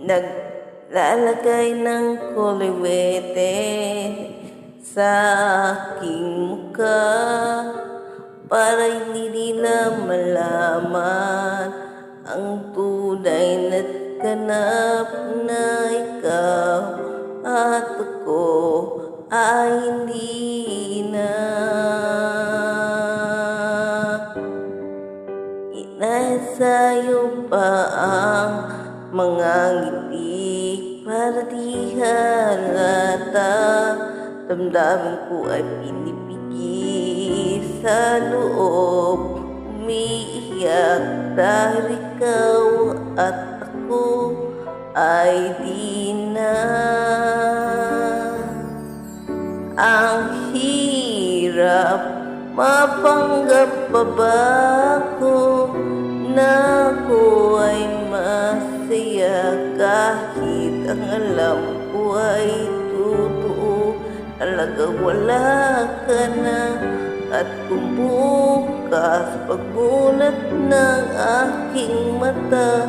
Naglalagay ng kuliwete sa aking mukha para hindi nila malaman ang tunay na't ganap na ikaw at ako ay hindi na. Inasayo pa ang mga ngiti para di halata. Damdamin ko ay pinipigil sa loob, umiiyak dahil ikaw at ako ay di na. Ang hirap mapanggap pa ba ko na ako ay masaya kahit ang alam ko ay totoo. Talaga wala ka na, at kung bukas pagbulat ng aking mata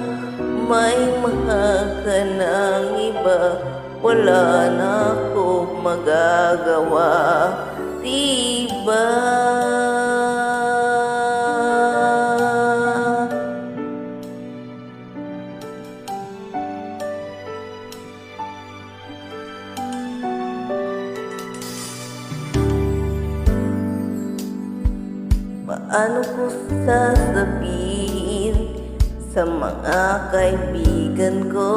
may mahal ka ng iba, wala na ako magagawa, diba? Paano ko sasabihin sa mga kaibigan ko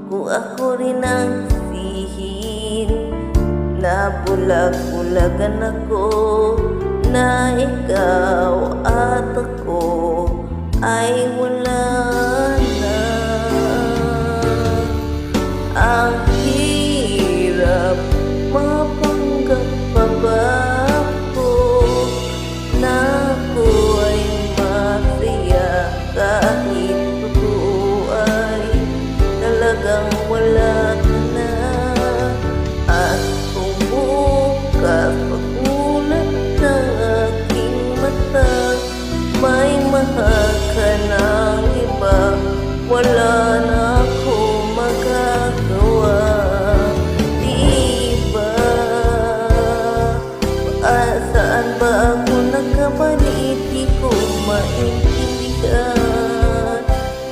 kung ako rin ang sihin? Nabulag-bulagan ako na ikaw at ako ay wala na. Ang hirap mapanggap pa ba ko na ako ay masaya kahit totoo ay talagang wala ka na. At kung bukas pag-ulat ng aking mata may mahal ka ng iba, wala na ako magagawa, diba? Saan ba ako nagkamali? Di ko maintindihan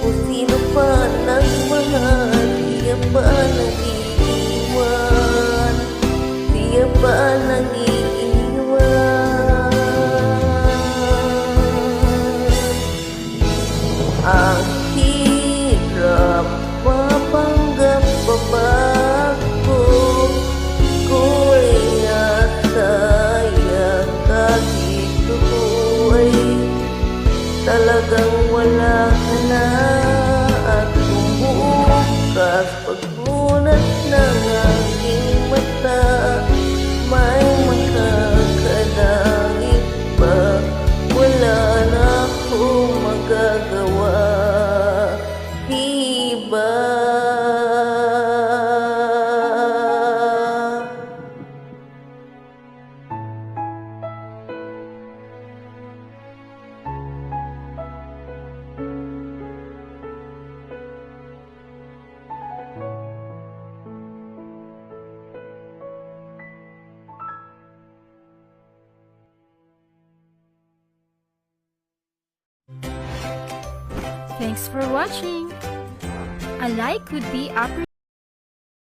kung sino pa nagmahal, siya pa nag-iiwan, siya pa nag-iiwan. Ang hirap mapanggap pa ba ko kung asaya kahit totoo ay talagang wala ka na. At kung bukas pagbulat ng aking mata may makakadang iba, wala na akong magagawa, diba? Thanks for watching. A like would be appreciated.